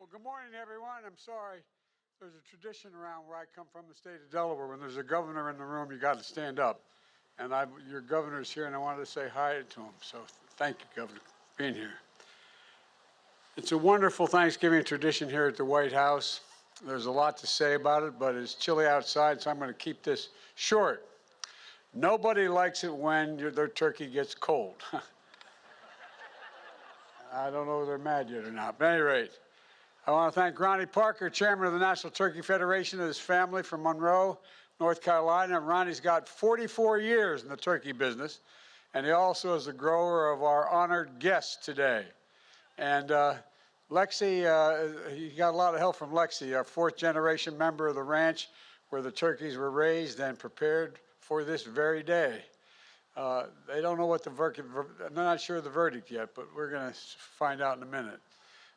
Well, good morning, everyone. I'm sorry. There's a tradition around where I come from, the state of Delaware. When there's a governor in the room, you got to stand up. And your governor's here, and I wanted to say hi to him. So thank you, Governor, for being here. It's a wonderful Thanksgiving tradition here at the White House. There's a lot to say about it, but it's chilly outside, so I'm going to keep this short. Nobody likes it when their turkey gets cold. I don't know if they're mad yet or not, but at any rate, I want to thank Ronnie Parker, chairman of the National Turkey Federation, and his family from Monroe, North Carolina. Ronnie's got 44 years in the turkey business, and he also is the grower of our honored guest today. And Lexi, he got a lot of help from Lexi, a fourth-generation member of the ranch where the turkeys were raised and prepared for this very day. They don't know what the verdict, they're not sure of the verdict yet, but we're going to find out in a minute.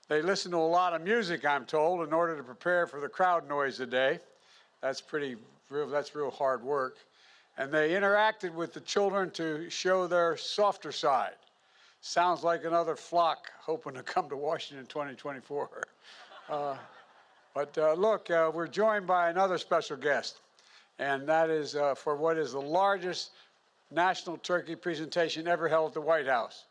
They listen to a lot of music, I'm told, in order to prepare for the crowd noise today. That's real hard work. And they interacted with the children to show their softer side. Sounds like another flock hoping to come to Washington in 2024. Look, we're joined by another special guest, and that is for what is the largest national turkey presentation ever held at the White House.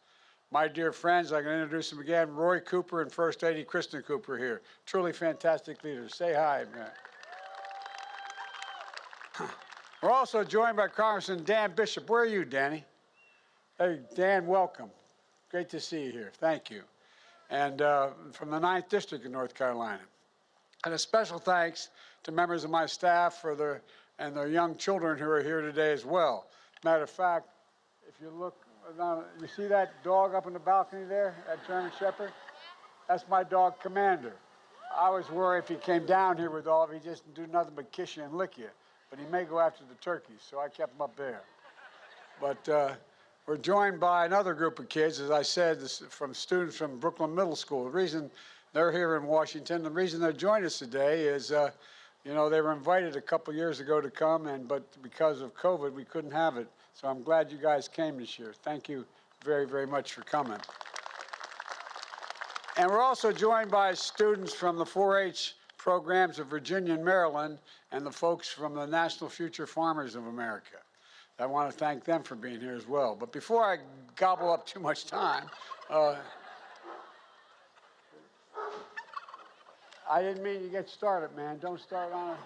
My dear friends, I'm going to introduce them again, Roy Cooper and First Lady Kristen Cooper here. Truly fantastic leaders. Say hi, man. We're also joined by Congressman Dan Bishop. Where are you, Danny? Hey, Dan, welcome. Great to see you here. Thank you. And from the 9th District of North Carolina. And a special thanks to members of my staff and their young children who are here today as well. Matter of fact, if you look, you see that dog up in the balcony there, that German Shepherd? That's my dog, Commander. I was worried if he came down here with all of it, he'd just do nothing but kiss you and lick you. But he may go after the turkeys, so I kept him up there. But we're joined by another group of kids, as I said, from students from Brooklyn Middle School. The reason they're here in Washington, the reason they're joining us today is, you know, they were invited a couple years ago to come, but because of COVID, we couldn't have it. So I'm glad you guys came this year. Thank you very, very much for coming. And we're also joined by students from the 4-H programs of Virginia and Maryland and the folks from the National Future Farmers of America. I want to thank them for being here as well. But before I gobble up too much time, I didn't mean to get started, man. Don't start on it.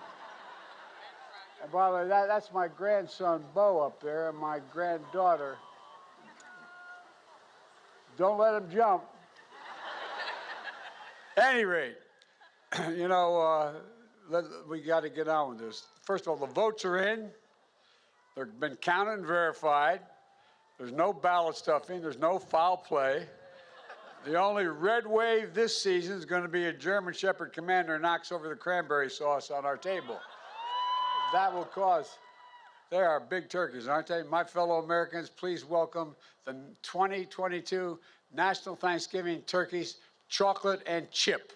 And by the way, that's my grandson, Bo, up there, and my granddaughter. Don't let him jump. At any rate, you know, we got to get on with this. First of all, the votes are in. They've been counted and verified. There's no ballot stuffing. There's no foul play. The only red wave this season is going to be a German Shepherd Commander knocks over the cranberry sauce on our table. That will cause, they are big turkeys, aren't they? My fellow Americans, please welcome the 2022 National Thanksgiving Turkeys, Chocolate and Chip.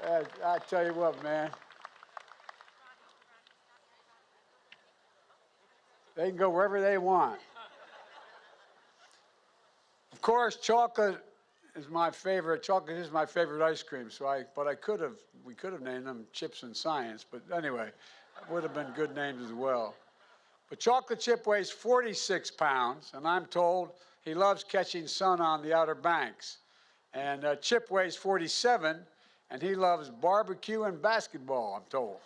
I tell you what, man. They can go wherever they want. Of course, chocolate is my favorite. Chocolate is my favorite ice cream. We could have named them Chips and Science. But anyway, it would have been good names as well. But Chocolate Chip weighs 46 pounds, and I'm told he loves catching sun on the Outer Banks. And Chip weighs 47, and he loves barbecue and basketball, I'm told.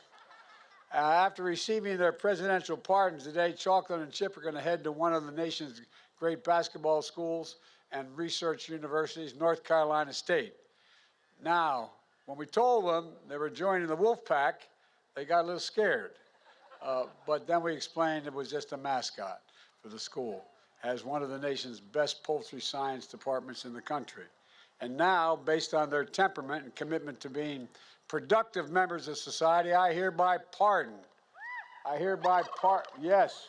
After receiving their presidential pardons today, Chocolate and Chip are going to head to one of the nation's great basketball schools and research universities, North Carolina State. Now, when we told them they were joining the Wolf Pack, they got a little scared. But then we explained it was just a mascot for the school, as one of the nation's best poultry science departments in the country. And now, based on their temperament and commitment to being productive members of society, I hereby pardon. Yes.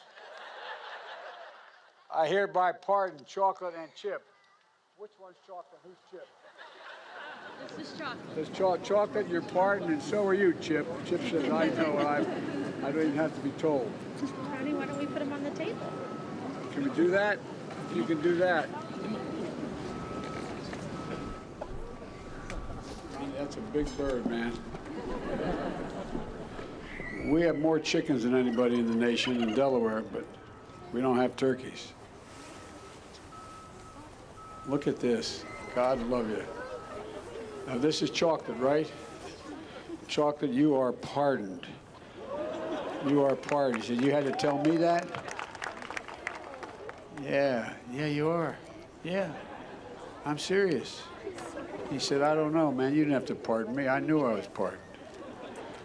I hereby pardon Chocolate and Chip. Which one's Chocolate? Who's Chip? This is Chocolate. This Chocolate, you're pardoned, and so are you, Chip. Chip says, I know, I don't even have to be told. Tony, why don't we put them on the table? Can we do that? You can do that. That's a big bird, man. We have more chickens than anybody in the nation in Delaware, but we don't have turkeys. Look at this. God love you. Now, this is chocolate, right? Chocolate, you are pardoned. You are pardoned. He said, you had to tell me that? Yeah, you are. Yeah, I'm serious. He said, I don't know, man. You didn't have to pardon me. I knew I was pardoned.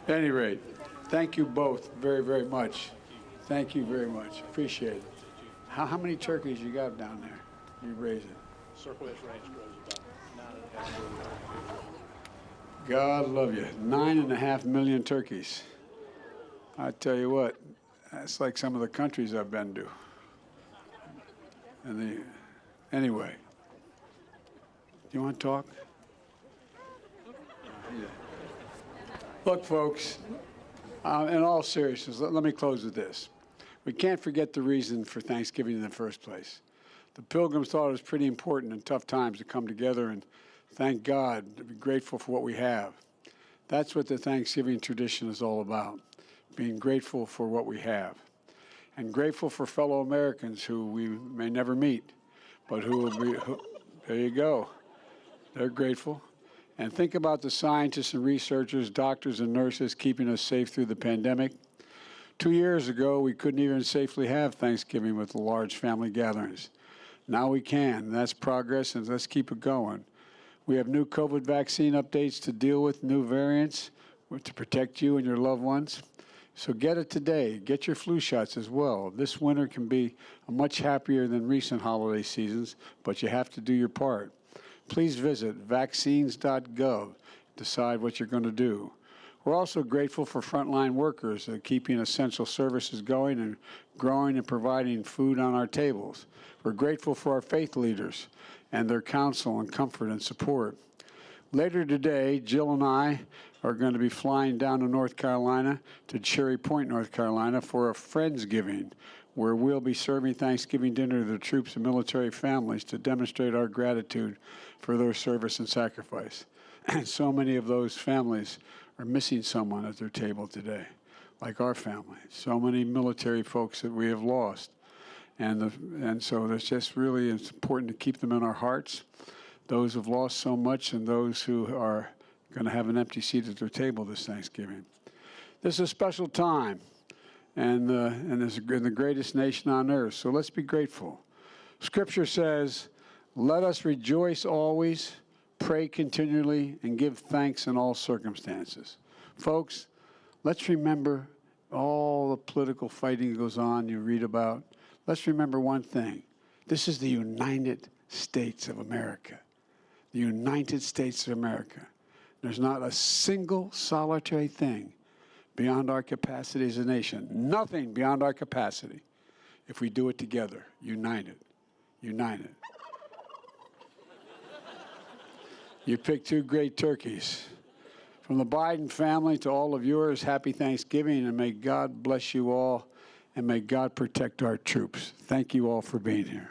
At any rate, thank you both very, very much. Thank you very much. Appreciate it. How many turkeys you got down there you raising? Circle-ish range grows about 9.5 million. God love you. 9.5 million turkeys. I tell you what, that's like some of the countries I've been to. Anyway, do you want to talk? Yeah. Look, folks, in all seriousness, let me close with this. We can't forget the reason for Thanksgiving in the first place. The Pilgrims thought it was pretty important in tough times to come together and thank God, to be grateful for what we have. That's what the Thanksgiving tradition is all about, being grateful for what we have. And grateful for fellow Americans who we may never meet, but who will be, there you go. They're grateful. And think about the scientists and researchers, doctors and nurses keeping us safe through the pandemic. 2 years ago, we couldn't even safely have Thanksgiving with large family gatherings. Now we can. That's progress, and let's keep it going. We have new COVID vaccine updates to deal with, new variants to protect you and your loved ones. So get it today. Get your flu shots as well. This winter can be much happier than recent holiday seasons, but you have to do your part. Please visit vaccines.gov. Decide what you're going to do. We're also grateful for frontline workers keeping essential services going and growing and providing food on our tables. We're grateful for our faith leaders and their counsel and comfort and support. Later today, Jill and I are going to be flying down to North Carolina, to Cherry Point, North Carolina, for a Friendsgiving, where we'll be serving Thanksgiving dinner to the troops and military families to demonstrate our gratitude for their service and sacrifice. And so many of those families are missing someone at their table today, like our family. So many military folks that we have lost. And so it's just really, it's important to keep them in our hearts, those who've lost so much and those who are going to have an empty seat at their table this Thanksgiving. This is a special time, and it's in the greatest nation on earth, so let's be grateful. Scripture says, let us rejoice always, pray continually, and give thanks in all circumstances. Folks, let's remember all the political fighting that goes on you read about. Let's remember one thing. This is the United States of America. The United States of America. There's not a single solitary thing beyond our capacity as a nation. Nothing beyond our capacity if we do it together, united. United. You picked two great turkeys. From the Biden family to all of yours, happy Thanksgiving, and may God bless you all, and may God protect our troops. Thank you all for being here.